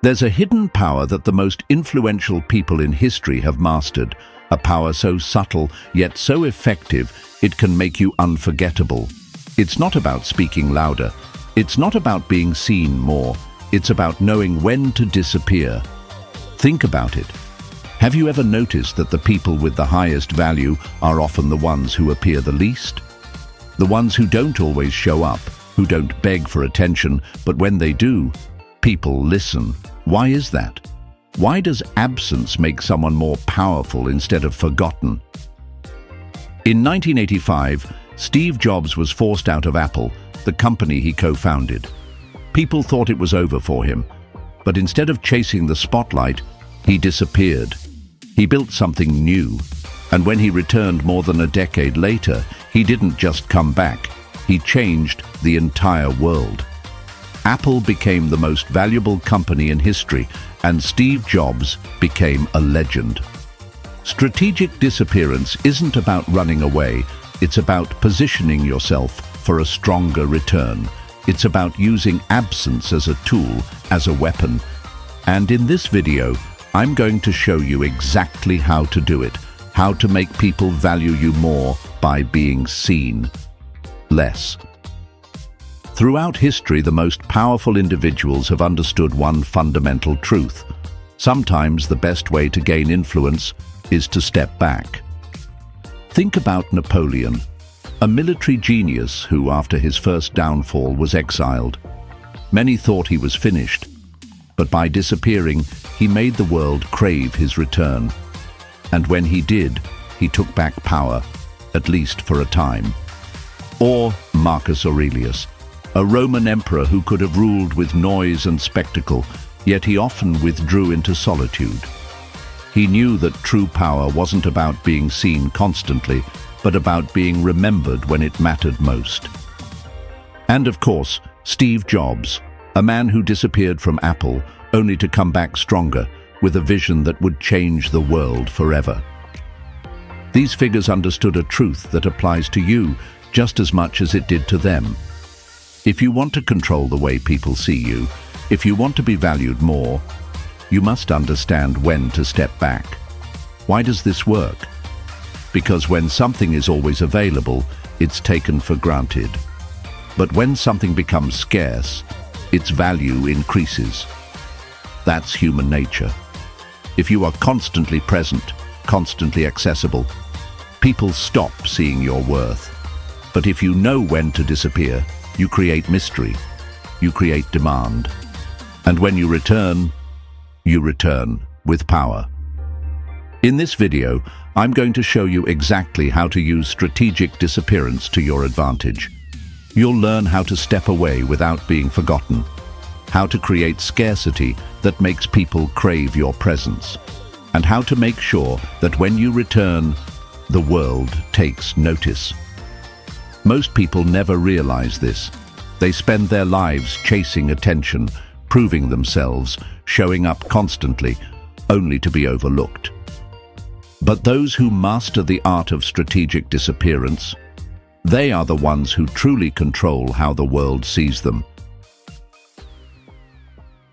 There's a hidden power that the most influential people in history have mastered, a power so subtle yet so effective it can make you unforgettable. It's not about speaking louder. It's not about being seen more. It's about knowing when to disappear. Think about it. Have you ever noticed that the people with the highest value are often the ones who appear the least? The ones who don't always show up, who don't beg for attention, but when they do, people listen. Why is that? Why does absence make someone more powerful instead of forgotten? In 1985, Steve Jobs was forced out of Apple, the company he co-founded. People thought it was over for him, but instead of chasing the spotlight, he disappeared. He built something new, and when he returned more than a decade later, he didn't just come back, he changed the entire world. Apple became the most valuable company in history, and Steve Jobs became a legend. Strategic disappearance isn't about running away, it's about positioning yourself for a stronger return. It's about using absence as a tool, as a weapon. And in this video, I'm going to show you exactly how to do it, how to make people value you more by being seen less. Throughout history, the most powerful individuals have understood one fundamental truth. Sometimes the best way to gain influence is to step back. Think about Napoleon, a military genius who, after his first downfall, was exiled. Many thought he was finished, but by disappearing, he made the world crave his return. And when he did, he took back power, at least for a time. Or Marcus Aurelius, a Roman emperor who could have ruled with noise and spectacle, yet he often withdrew into solitude. He knew that true power wasn't about being seen constantly, but about being remembered when it mattered most. And of course, Steve Jobs, a man who disappeared from Apple only to come back stronger, with a vision that would change the world forever. These figures understood a truth that applies to you just as much as it did to them. If you want to control the way people see you, if you want to be valued more, you must understand when to step back. Why does this work? Because when something is always available, it's taken for granted. But when something becomes scarce, its value increases. That's human nature. If you are constantly present, constantly accessible, people stop seeing your worth. But if you know when to disappear, you create mystery, you create demand. And when you return with power. In this video, I'm going to show you exactly how to use strategic disappearance to your advantage. You'll learn how to step away without being forgotten, how to create scarcity that makes people crave your presence, and how to make sure that when you return, the world takes notice. Most people never realize this. They spend their lives chasing attention, proving themselves, showing up constantly, only to be overlooked. But those who master the art of strategic disappearance, they are the ones who truly control how the world sees them.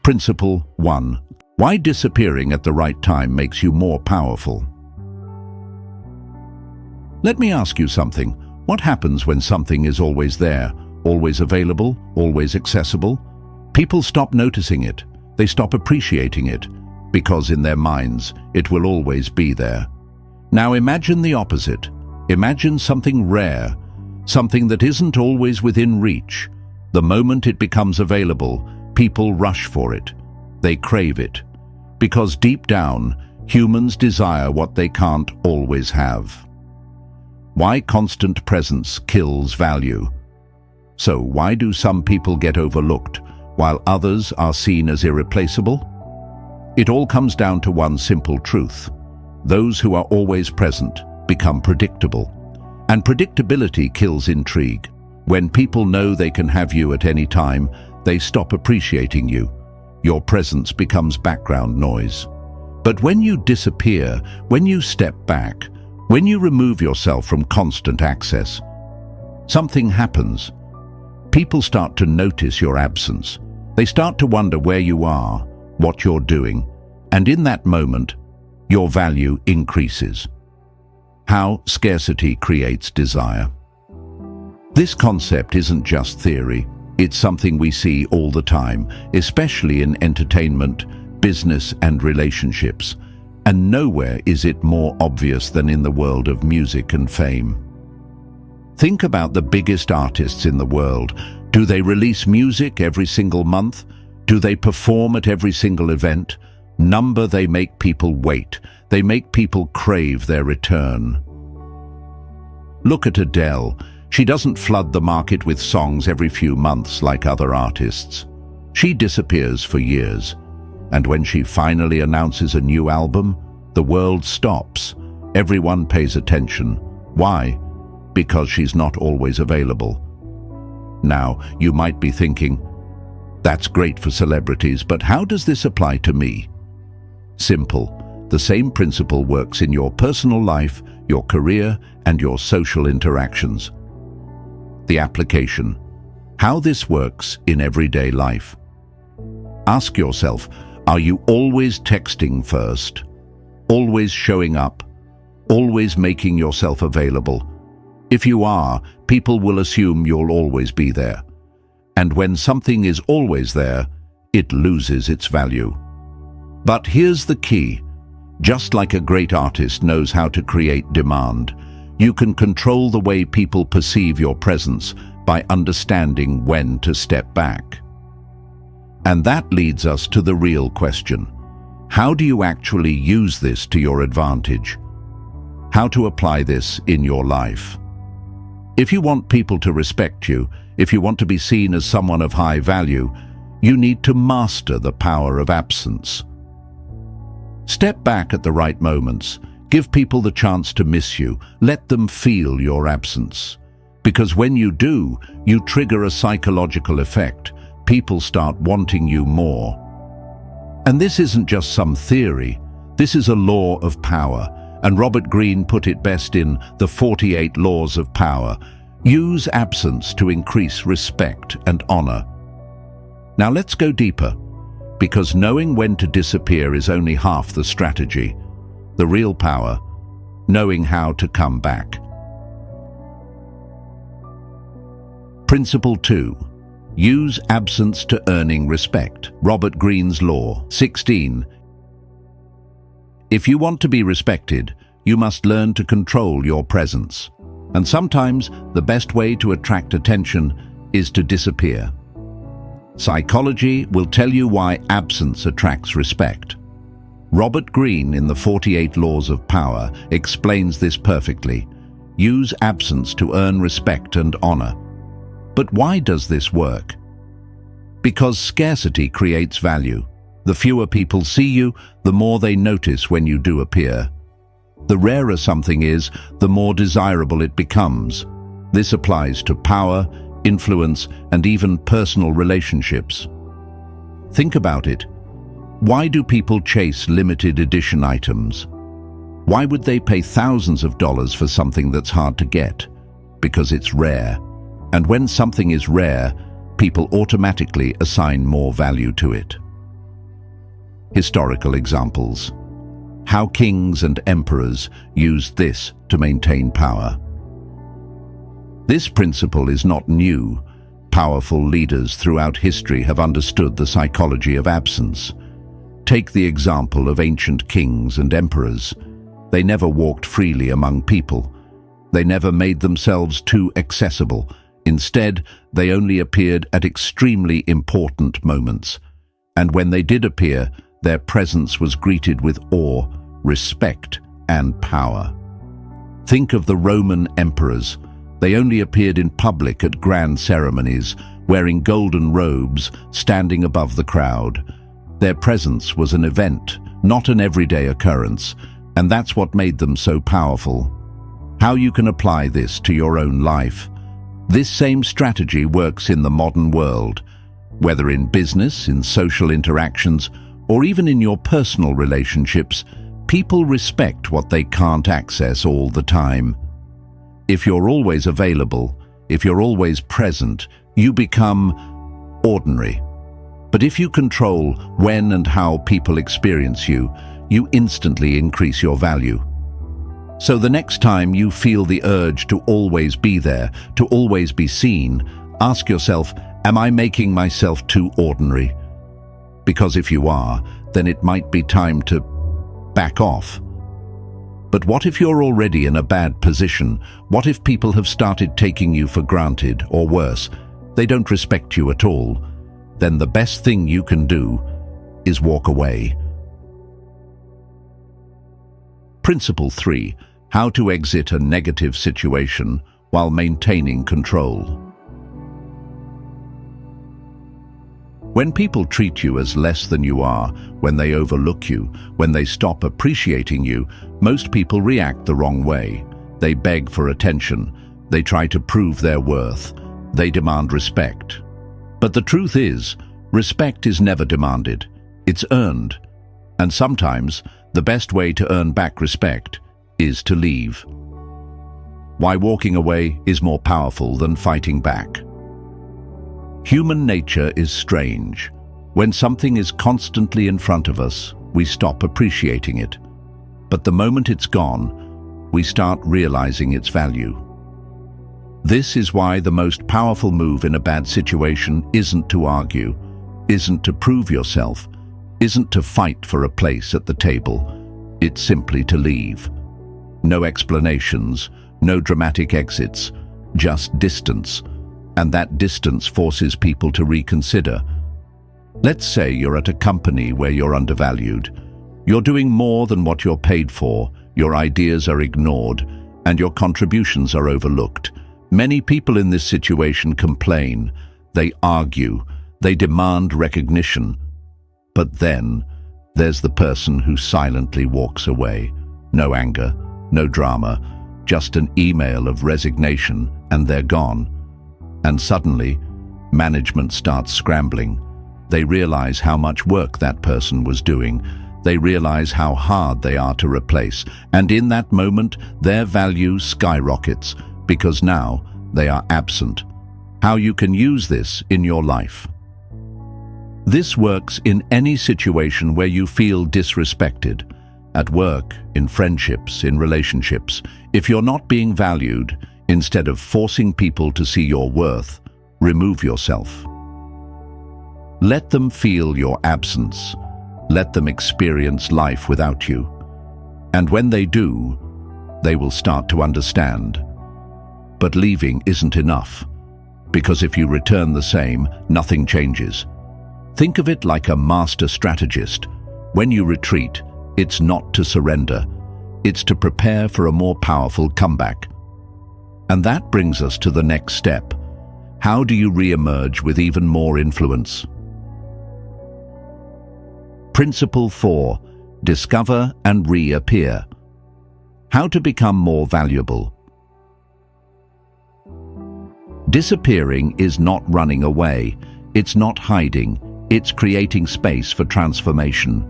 Principle 1. Why disappearing at the right time makes you more powerful. Let me ask you something. What happens when something is always there, always available, always accessible? People stop noticing it. They stop appreciating it, because in their minds, it will always be there. Now imagine the opposite. Imagine something rare, something that isn't always within reach. The moment it becomes available, people rush for it. They crave it. Because deep down, humans desire what they can't always have. Why constant presence kills value? So why do some people get overlooked, while others are seen as irreplaceable? It all comes down to one simple truth. Those who are always present become predictable. And predictability kills intrigue. When people know they can have you at any time, they stop appreciating you. Your presence becomes background noise. But when you disappear, when you step back, when you remove yourself from constant access, something happens. People start to notice your absence. They start to wonder where you are, what you're doing, and in that moment, your value increases. How scarcity creates desire. This concept isn't just theory, it's something we see all the time, especially in entertainment, business and relationships, and nowhere is it more obvious than in the world of music and fame. Think about the biggest artists in the world. Do they release music every single month? Do they perform at every single event? They make people wait. They make people crave their return. Look at Adele. She doesn't flood the market with songs every few months like other artists. She disappears for years. And when she finally announces a new album, the world stops. Everyone pays attention. Why? Because she's not always available. Now, you might be thinking, that's great for celebrities, but how does this apply to me? Simple. The same principle works in your personal life, your career, and your social interactions. The application. How this works in everyday life. Ask yourself, are you always texting first? Always showing up? Always making yourself available? If you are, people will assume you'll always be there. And when something is always there, it loses its value. But here's the key. Just like a great artist knows how to create demand, you can control the way people perceive your presence by understanding when to step back. And that leads us to the real question. How do you actually use this to your advantage? How to apply this in your life? If you want people to respect you, if you want to be seen as someone of high value, you need to master the power of absence. Step back at the right moments. Give people the chance to miss you. Let them feel your absence. Because when you do, you trigger a psychological effect. People start wanting you more. And this isn't just some theory. This is a law of power. And Robert Greene put it best in The 48 Laws of Power. Use absence to increase respect and honor. Now let's go deeper. Because knowing when to disappear is only half the strategy. The real power, knowing how to come back. Principle 2. Use absence to earning respect. Robert Greene's Law. 16. If you want to be respected, you must learn to control your presence. And sometimes the best way to attract attention is to disappear. Psychology will tell you why absence attracts respect. Robert Greene in The 48 Laws of Power explains this perfectly. Use absence to earn respect and honor. But why does this work? Because scarcity creates value. The fewer people see you, the more they notice when you do appear. The rarer something is, the more desirable it becomes. This applies to power, influence, and even personal relationships. Think about it. Why do people chase limited edition items? Why would they pay thousands of dollars for something that's hard to get? Because it's rare. And when something is rare, people automatically assign more value to it. Historical examples. How kings and emperors used this to maintain power. This principle is not new. Powerful leaders throughout history have understood the psychology of absence. Take the example of ancient kings and emperors. They never walked freely among people. They never made themselves too accessible. Instead, they only appeared at extremely important moments. And when they did appear, their presence was greeted with awe, respect, and power. Think of the Roman emperors. They only appeared in public at grand ceremonies, wearing golden robes, standing above the crowd. Their presence was an event, not an everyday occurrence, and that's what made them so powerful. How you can apply this to your own life. This same strategy works in the modern world, whether in business, in social interactions, or even in your personal relationships. People respect what they can't access all the time. If you're always available, if you're always present, you become ordinary. But if you control when and how people experience you, you instantly increase your value. So the next time you feel the urge to always be there, to always be seen, ask yourself, am I making myself too ordinary? Because if you are, then it might be time to back off. But what if you're already in a bad position? What if people have started taking you for granted, or worse, they don't respect you at all? Then the best thing you can do is walk away. Principle 3. How to exit a negative situation while maintaining control. When people treat you as less than you are, when they overlook you, when they stop appreciating you, most people react the wrong way. They beg for attention. They try to prove their worth. They demand respect. But the truth is, respect is never demanded. It's earned. And sometimes, the best way to earn back respect is to leave. Why walking away is more powerful than fighting back. Human nature is strange. When something is constantly in front of us, we stop appreciating it. But the moment it's gone, we start realizing its value. This is why the most powerful move in a bad situation isn't to argue, isn't to prove yourself, isn't to fight for a place at the table. It's simply to leave. No explanations, no dramatic exits, just distance. And that distance forces people to reconsider. Let's say you're at a company where you're undervalued. You're doing more than what you're paid for, your ideas are ignored, and your contributions are overlooked. Many people in this situation complain, they argue, they demand recognition. But then, there's the person who silently walks away. No anger, no drama, just an email of resignation, and they're gone. And suddenly, management starts scrambling. They realize how much work that person was doing. They realize how hard they are to replace. And in that moment, their value skyrockets because now they are absent. How you can use this in your life. This works in any situation where you feel disrespected. At work, in friendships, in relationships. If you're not being valued, instead of forcing people to see your worth, remove yourself. Let them feel your absence. Let them experience life without you. And when they do, they will start to understand. But leaving isn't enough, because if you return the same, nothing changes. Think of it like a master strategist. When you retreat, it's not to surrender. It's to prepare for a more powerful comeback. And that brings us to the next step. How do you re-emerge with even more influence? Principle 4. Discover and reappear. How to become more valuable. Disappearing is not running away. It's not hiding. It's creating space for transformation.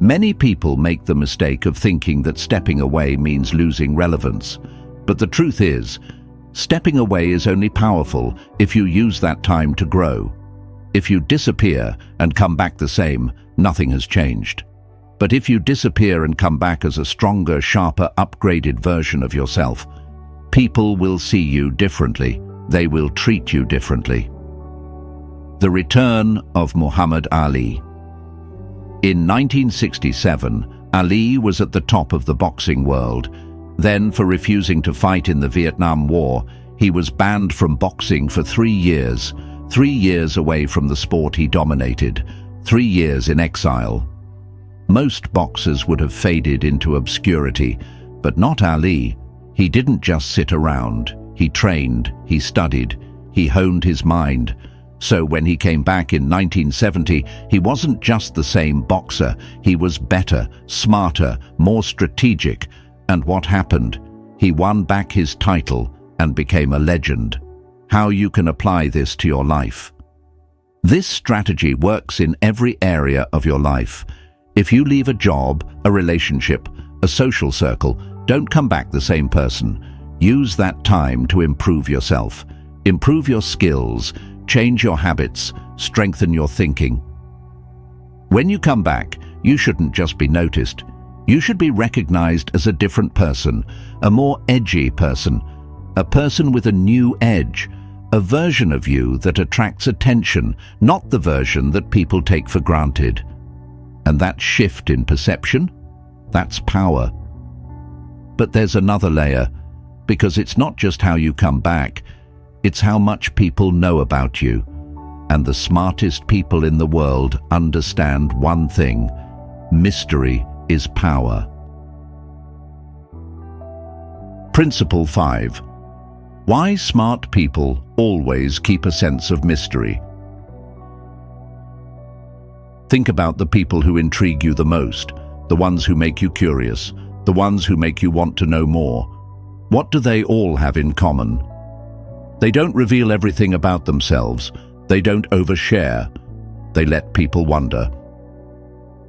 Many people make the mistake of thinking that stepping away means losing relevance. But the truth is, stepping away is only powerful if you use that time to grow. If you disappear and come back the same, nothing has changed. But if you disappear and come back as a stronger, sharper, upgraded version of yourself, people will see you differently. They will treat you differently. The return of Muhammad Ali. In 1967, Ali was at the top of the boxing world. Then, for refusing to fight in the Vietnam War, he was banned from boxing for 3 years. 3 years away from the sport he dominated. 3 years in exile. Most boxers would have faded into obscurity, but not Ali. He didn't just sit around. He trained, he studied, he honed his mind. So when he came back in 1970, he wasn't just the same boxer. He was better, smarter, more strategic. And what happened? He won back his title and became a legend. How you can apply this to your life. This strategy works in every area of your life. If you leave a job, a relationship, a social circle, don't come back the same person. Use that time to improve yourself. Improve your skills. change your habits, strengthen your thinking. When you come back, you shouldn't just be noticed. You should be recognized as a different person, a more edgy person, a person with a new edge, a version of you that attracts attention, not the version that people take for granted. And that shift in perception, that's power. But there's another layer, because it's not just how you come back, it's how much people know about you. And the smartest people in the world understand one thing: mystery is power. Principle 5. Why smart people always keep a sense of mystery. Think about the people who intrigue you the most, the ones who make you curious, the ones who make you want to know more. What do they all have in common? They don't reveal everything about themselves. They don't overshare. They let people wonder.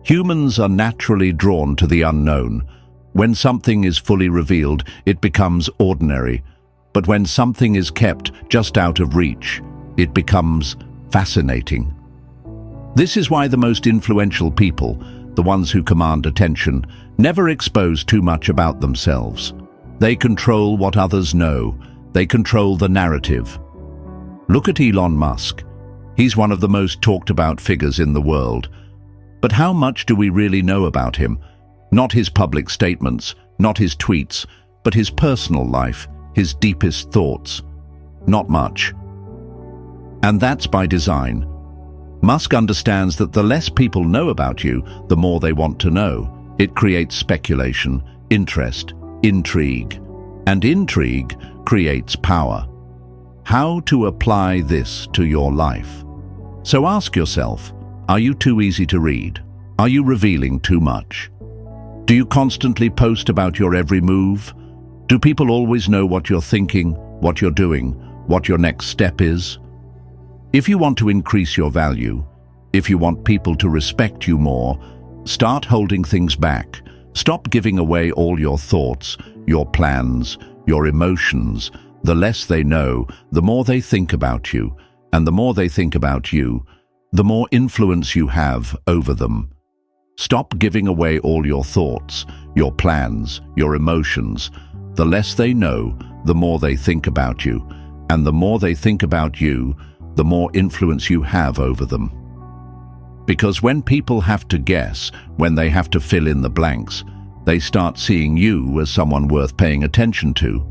Humans are naturally drawn to the unknown. When something is fully revealed, it becomes ordinary. But when something is kept just out of reach, it becomes fascinating. This is why the most influential people, the ones who command attention, never expose too much about themselves. They control what others know. They control the narrative. Look at Elon Musk. He's one of the most talked about figures in the world. But how much do we really know about him? Not his public statements, not his tweets, but his personal life, his deepest thoughts. Not much. And that's by design. Musk understands that the less people know about you, the more they want to know. It creates speculation, interest, intrigue. And intrigue creates power. How to apply this to your life? So ask yourself, are you too easy to read? Are you revealing too much? Do you constantly post about your every move? Do people always know what you're thinking, what you're doing, what your next step is? If you want to increase your value, if you want people to respect you more, start holding things back. Stop giving away all your thoughts, your plans, your emotions. The less they know, the more they think about you. And the more they think about you, the more influence you have over them. Stop giving away all your thoughts, your plans, your emotions. The less they know, the more they think about you. And the more they think about you, the more influence you have over them. Because when people have to guess, when they have to fill in the blanks, they start seeing you as someone worth paying attention to.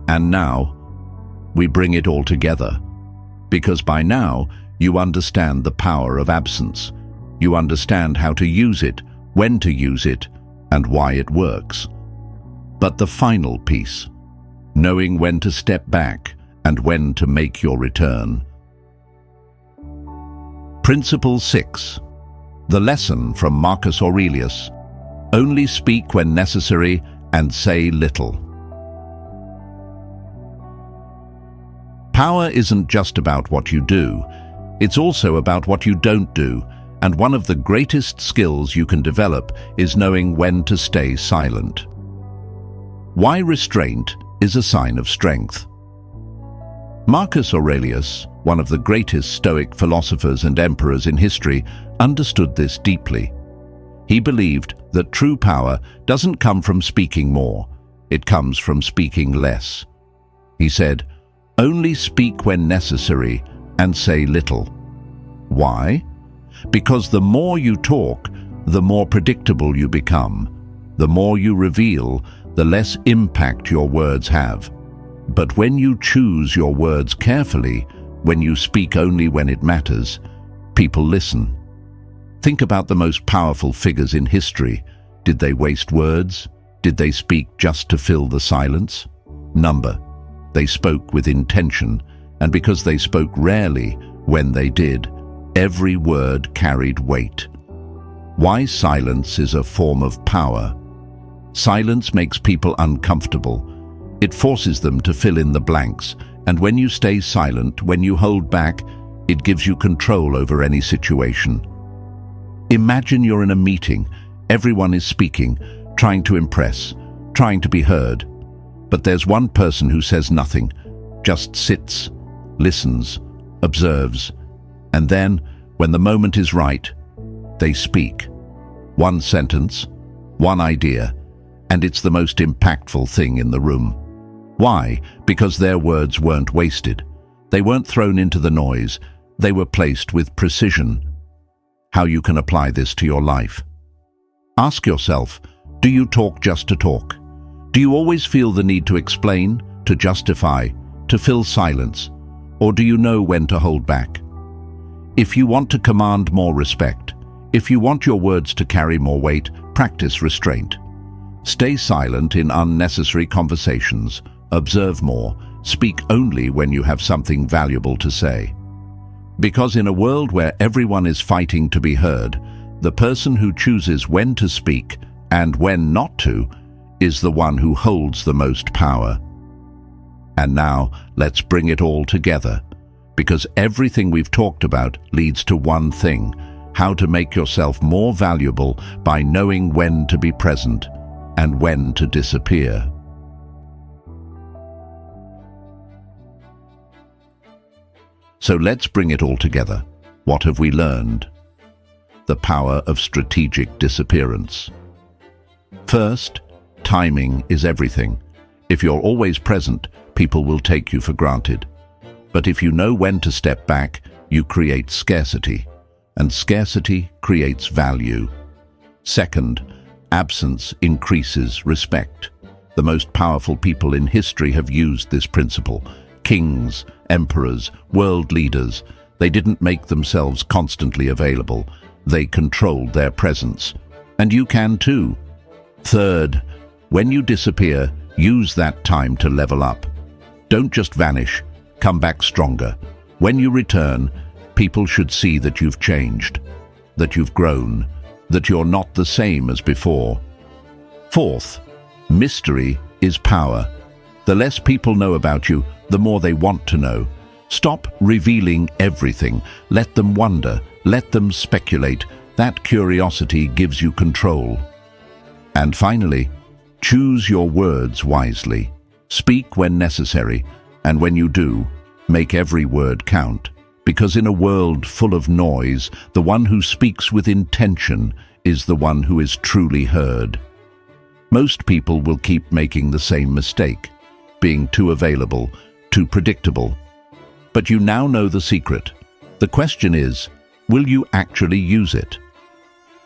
And now, we bring it all together. Because by now, you understand the power of absence. You understand how to use it, when to use it, and why it works. But the final piece, knowing when to step back and when to make your return. Principle 6. The lesson from Marcus Aurelius. Only speak when necessary and say little. Power isn't just about what you do, it's also about what you don't do, and one of the greatest skills you can develop is knowing when to stay silent. Why restraint is a sign of strength. Marcus Aurelius, one of the greatest Stoic philosophers and emperors in history, understood this deeply. He believed that true power doesn't come from speaking more, it comes from speaking less. He said, "Only speak when necessary and say little." Why? Because the more you talk, the more predictable you become. The more you reveal, the less impact your words have. But when you choose your words carefully, when you speak only when it matters, people listen. Think about the most powerful figures in history. Did they waste words? Did they speak just to fill the silence? Number. They spoke with intention, and because they spoke rarely, when they did, every word carried weight. Why silence is a form of power. Silence makes people uncomfortable. It forces them to fill in the blanks, and when you stay silent, when you hold back, it gives you control over any situation. Imagine you're in a meeting, everyone is speaking, trying to impress, trying to be heard. But there's one person who says nothing, just sits, listens, observes, and then, when the moment is right, they speak. One sentence, one idea, and it's the most impactful thing in the room. Why? Because their words weren't wasted. They weren't thrown into the noise. They were placed with precision. How you can apply this to your life. Ask yourself, do you talk just to talk? Do you always feel the need to explain, to justify, to fill silence? Or do you know when to hold back? If you want to command more respect, if you want your words to carry more weight, practice restraint. Stay silent in unnecessary conversations. Observe more. Speak only when you have something valuable to say. Because in a world where everyone is fighting to be heard, the person who chooses when to speak and when not to is the one who holds the most power. And now, let's bring it all together, because everything we've talked about leads to one thing: how to make yourself more valuable by knowing when to be present and when to disappear. So let's bring it all together. What have we learned? The power of strategic disappearance. First, timing is everything. If you're always present, people will take you for granted. But if you know when to step back, you create scarcity, and scarcity creates value. Second, absence increases respect. The most powerful people in history have used this principle. Kings, emperors, world leaders. They didn't make themselves constantly available. They controlled their presence. And you can too. Third, when you disappear, use that time to level up. Don't just vanish, come back stronger. When you return, people should see that you've changed, that you've grown, that you're not the same as before. Fourth, mystery is power. The less people know about you, the more they want to know. Stop revealing everything. Let them wonder. Let them speculate. That curiosity gives you control. And finally, choose your words wisely. Speak when necessary, and when you do, make every word count. Because in a world full of noise, the one who speaks with intention is the one who is truly heard. Most people will keep making the same mistake, being too available, too predictable. But you now know the secret. The question is, will you actually use it?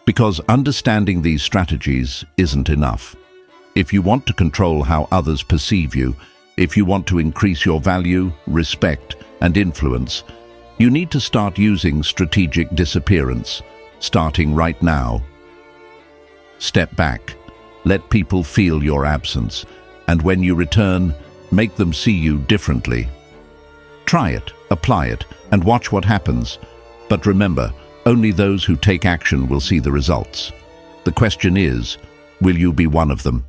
Because understanding these strategies isn't enough. If you want to control how others perceive you, if you want to increase your value, respect, and influence, you need to start using strategic disappearance, starting right now. Step back. Let people feel your absence, and when you return, make them see you differently. Try it, apply it, and watch what happens. But remember, only those who take action will see the results. The question is, will you be one of them?